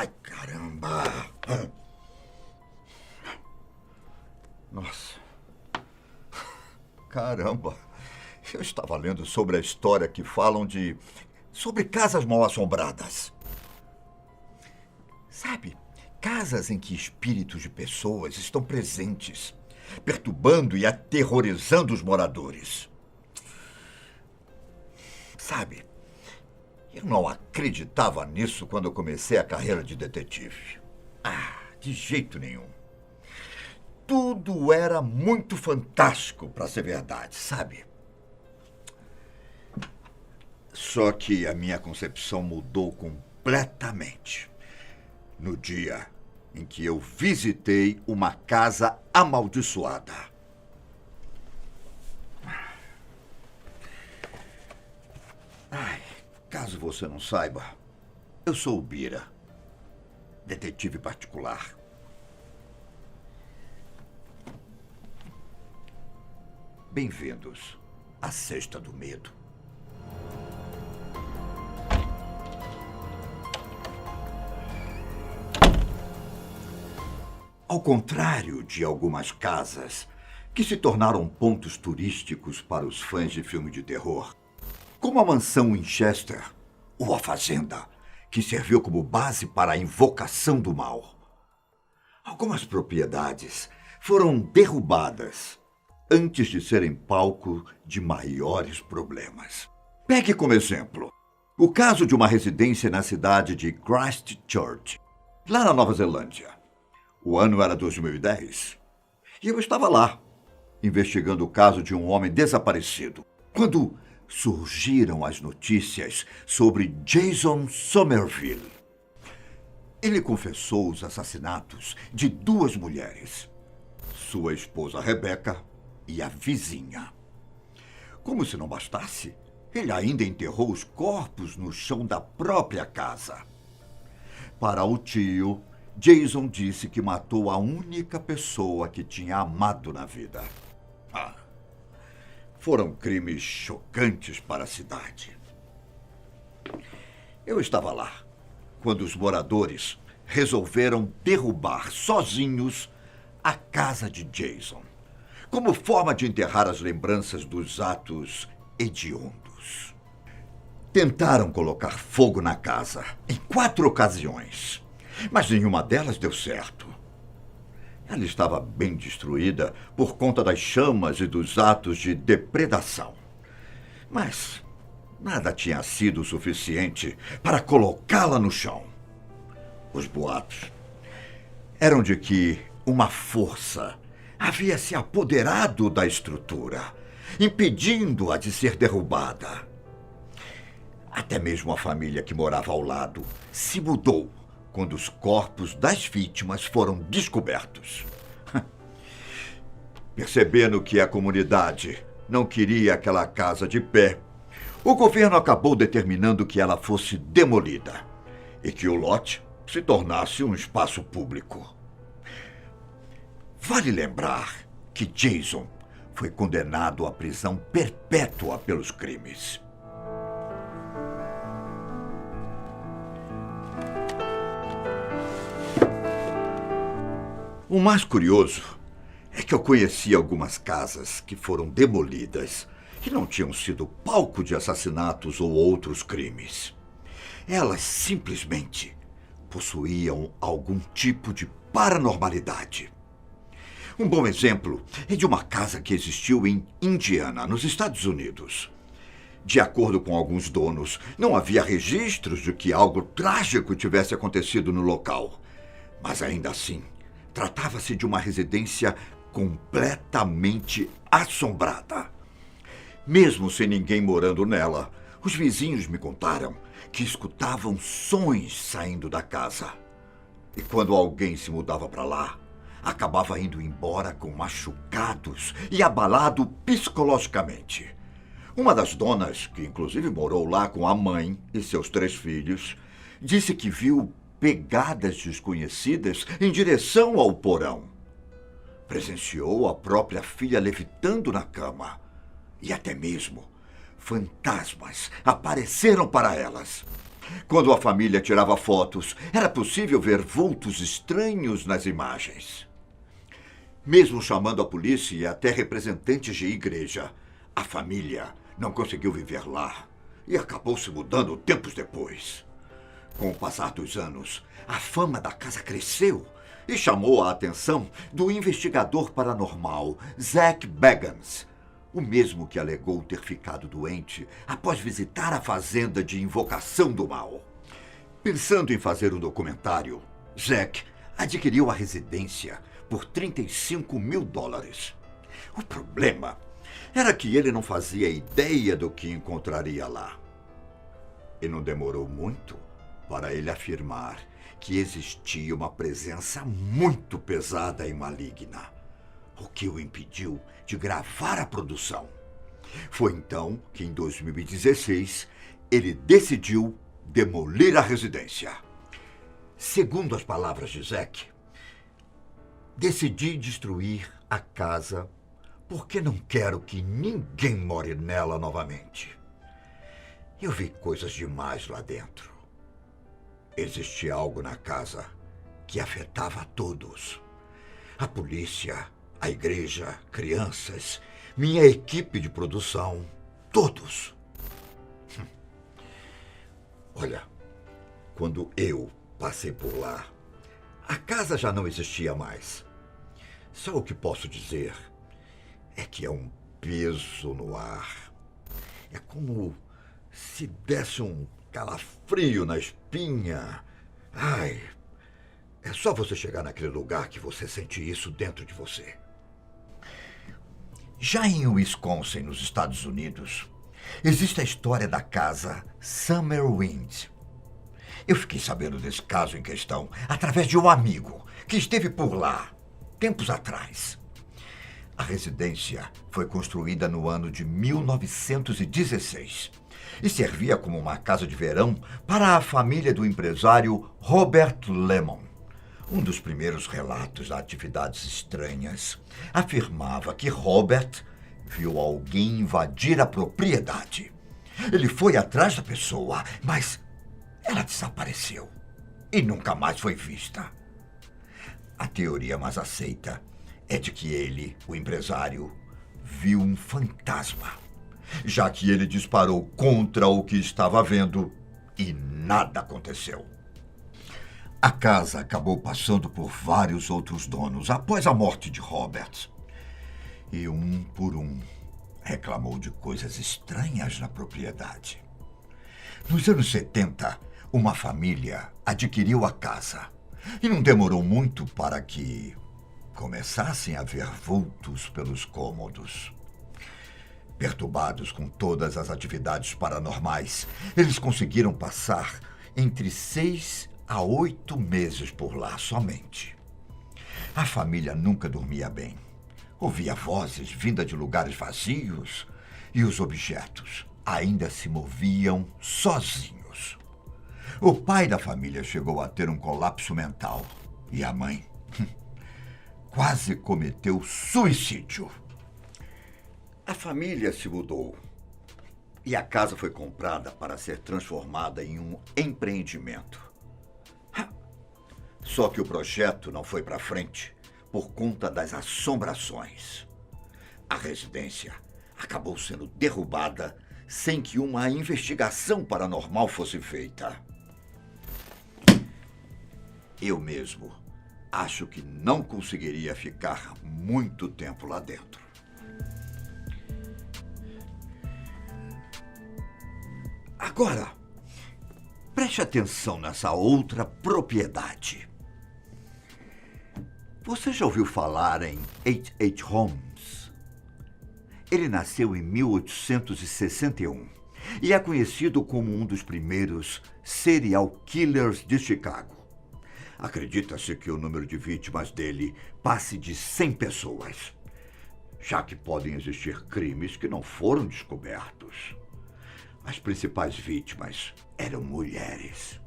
Ai, caramba! Nossa. Caramba. Eu estava lendo sobre a história que falam sobre casas mal-assombradas. Sabe, casas em que espíritos de pessoas estão presentes, perturbando e aterrorizando os moradores. Sabe, eu não acreditava nisso quando eu comecei a carreira de detetive. De jeito nenhum. Tudo era muito fantástico para ser verdade, sabe? Só que a minha concepção mudou completamente no dia em que eu visitei uma casa amaldiçoada. Caso você não saiba, eu sou o Bira, detetive particular. Bem-vindos à Sexta do Medo. Ao contrário de algumas casas que se tornaram pontos turísticos para os fãs de filme de terror, como a mansão Winchester ou a fazenda, que serviu como base para a invocação do mal. Algumas propriedades foram derrubadas antes de serem palco de maiores problemas. Pegue como exemplo o caso de uma residência na cidade de Christchurch, lá na Nova Zelândia. O ano era 2010 e eu estava lá, investigando o caso de um homem desaparecido, quando surgiram as notícias sobre Jason Somerville. Ele confessou os assassinatos de 2 mulheres, sua esposa Rebecca e a vizinha. Como se não bastasse, ele ainda enterrou os corpos no chão da própria casa. Para o tio, Jason disse que matou a única pessoa que tinha amado na vida. Foram crimes chocantes para a cidade. Eu estava lá quando os moradores resolveram derrubar sozinhos a casa de Jason, como forma de enterrar as lembranças dos atos hediondos. Tentaram colocar fogo na casa em 4 ocasiões, mas nenhuma delas deu certo. Ela estava bem destruída por conta das chamas e dos atos de depredação. Mas nada tinha sido suficiente para colocá-la no chão. Os boatos eram de que uma força havia se apoderado da estrutura, impedindo-a de ser derrubada. Até mesmo a família que morava ao lado se mudou quando os corpos das vítimas foram descobertos. Percebendo que a comunidade não queria aquela casa de pé, o governo acabou determinando que ela fosse demolida e que o lote se tornasse um espaço público. Vale lembrar que Jason foi condenado à prisão perpétua pelos crimes. O mais curioso é que eu conheci algumas casas que foram demolidas e não tinham sido palco de assassinatos ou outros crimes. Elas simplesmente possuíam algum tipo de paranormalidade. Um bom exemplo é de uma casa que existiu em Indiana, nos Estados Unidos. De acordo com alguns donos, não havia registros de que algo trágico tivesse acontecido no local. Mas ainda assim, tratava-se de uma residência completamente assombrada. Mesmo sem ninguém morando nela, os vizinhos me contaram que escutavam sons saindo da casa. E quando alguém se mudava para lá, acabava indo embora com machucados e abalado psicologicamente. Uma das donas, que inclusive morou lá com a mãe e seus 3 filhos, disse que viu pegadas desconhecidas em direção ao porão. Presenciou a própria filha levitando na cama. E até mesmo fantasmas apareceram para elas. Quando a família tirava fotos, era possível ver vultos estranhos nas imagens. Mesmo chamando a polícia e até representantes de igreja, a família não conseguiu viver lá e acabou se mudando tempos depois. Com o passar dos anos, a fama da casa cresceu e chamou a atenção do investigador paranormal Zak Bagans, o mesmo que alegou ter ficado doente após visitar a fazenda de invocação do mal. Pensando em fazer um documentário, Zak adquiriu a residência por $35.000. O problema era que ele não fazia ideia do que encontraria lá. E não demorou muito para ele afirmar que existia uma presença muito pesada e maligna, o que o impediu de gravar a produção. Foi então que, em 2016, ele decidiu demolir a residência. Segundo as palavras de Zak, decidi destruir a casa porque não quero que ninguém more nela novamente. Eu vi coisas demais lá dentro. Existia algo na casa que afetava a todos. A polícia, a igreja, crianças, minha equipe de produção, todos. Olha, quando eu passei por lá, a casa já não existia mais. Só o que posso dizer é que é um peso no ar. É como se desse um calafrio na espinha. Ai, é só você chegar naquele lugar que você sente isso dentro de você. Já em Wisconsin, nos Estados Unidos, existe a história da casa Summer Wind. Eu fiquei sabendo desse caso em questão através de um amigo que esteve por lá, tempos atrás. A residência foi construída no ano de 1916 e servia como uma casa de verão para a família do empresário Robert Lemon. Um dos primeiros relatos de atividades estranhas afirmava que Robert viu alguém invadir a propriedade. Ele foi atrás da pessoa, mas ela desapareceu e nunca mais foi vista. A teoria mais aceita é de que ele, o empresário, viu um fantasma, já que ele disparou contra o que estava vendo e nada aconteceu. A casa acabou passando por vários outros donos após a morte de Robert. E um por um reclamou de coisas estranhas na propriedade. Nos anos 70, uma família adquiriu a casa e não demorou muito para que começassem a ver vultos pelos cômodos. Perturbados com todas as atividades paranormais, eles conseguiram passar entre 6 a 8 meses por lá somente. A família nunca dormia bem. Ouvia vozes vindas de lugares vazios e os objetos ainda se moviam sozinhos. O pai da família chegou a ter um colapso mental e a mãe quase cometeu suicídio. A família se mudou e a casa foi comprada para ser transformada em um empreendimento. Só que o projeto não foi para frente por conta das assombrações. A residência acabou sendo derrubada sem que uma investigação paranormal fosse feita. Eu mesmo acho que não conseguiria ficar muito tempo lá dentro. Agora, preste atenção nessa outra propriedade. Você já ouviu falar em H.H. Holmes? Ele nasceu em 1861 e é conhecido como um dos primeiros serial killers de Chicago. Acredita-se que o número de vítimas dele passe de 100 pessoas, já que podem existir crimes que não foram descobertos. As principais vítimas eram mulheres,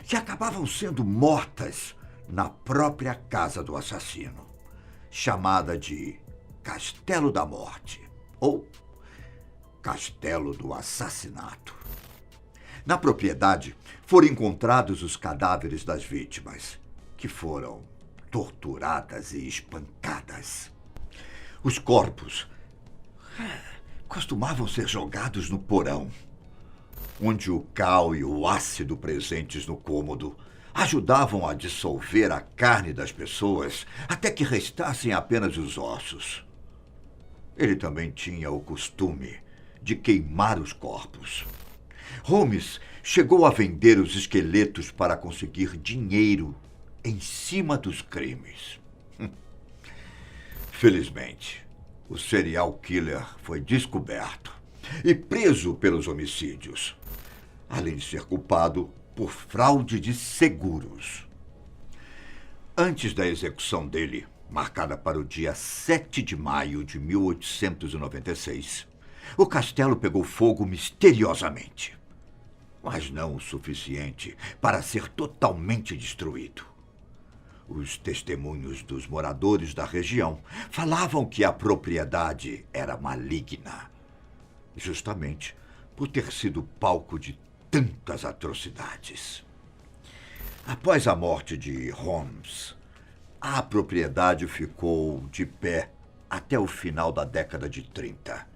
que acabavam sendo mortas na própria casa do assassino, chamada de Castelo da Morte ou Castelo do Assassinato. Na propriedade foram encontrados os cadáveres das vítimas, que foram torturadas e espancadas. Os corpos costumavam ser jogados no porão, onde o cal e o ácido presentes no cômodo ajudavam a dissolver a carne das pessoas até que restassem apenas os ossos. Ele também tinha o costume de queimar os corpos. Holmes chegou a vender os esqueletos para conseguir dinheiro em cima dos crimes. Felizmente, o serial killer foi descoberto e preso pelos homicídios, além de ser culpado por fraude de seguros. Antes da execução dele, marcada para o dia 7 de maio de 1896, o castelo pegou fogo misteriosamente, mas não o suficiente para ser totalmente destruído. Os testemunhos dos moradores da região falavam que a propriedade era maligna, justamente por ter sido palco de tantas atrocidades. Após a morte de Holmes, a propriedade ficou de pé até o final da década de 30,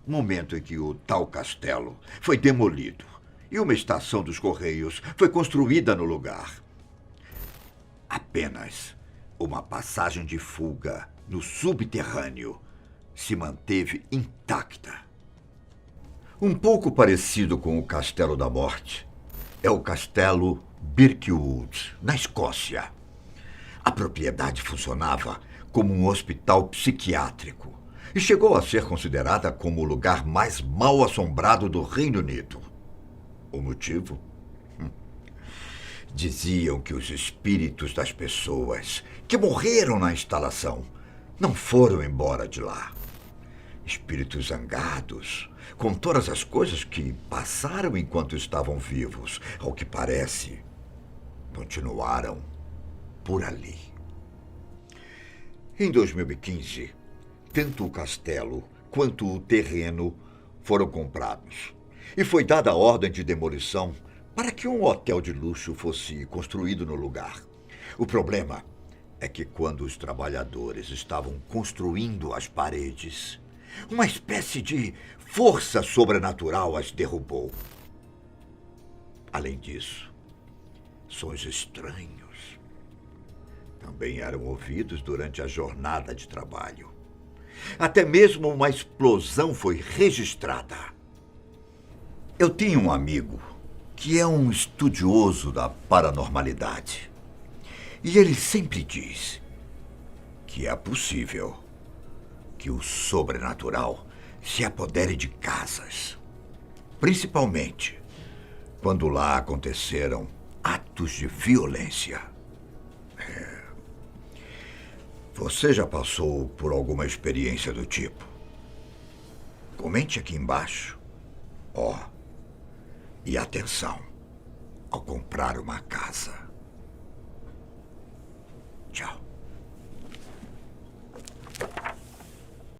momento em que o tal castelo foi demolido e uma estação dos Correios foi construída no lugar. Apenas uma passagem de fuga no subterrâneo se manteve intacta. Um pouco parecido com o Castelo da Morte é o Castelo Birkwood, na Escócia. A propriedade funcionava como um hospital psiquiátrico e chegou a ser considerada como o lugar mais mal assombrado do Reino Unido. O motivo? Diziam que os espíritos das pessoas que morreram na instalação não foram embora de lá. Espíritos zangados, com todas as coisas que passaram enquanto estavam vivos, ao que parece, continuaram por ali. Em 2015, tanto o castelo quanto o terreno foram comprados e foi dada a ordem de demolição para que um hotel de luxo fosse construído no lugar. O problema é que quando os trabalhadores estavam construindo as paredes, uma espécie de força sobrenatural as derrubou. Além disso, sons estranhos também eram ouvidos durante a jornada de trabalho. Até mesmo uma explosão foi registrada. Eu tinha um amigo que é um estudioso da paranormalidade. E ele sempre diz que é possível que o sobrenatural se apodere de casas, principalmente quando lá aconteceram atos de violência. Você já passou por alguma experiência do tipo? Comente aqui embaixo. E atenção ao comprar uma casa.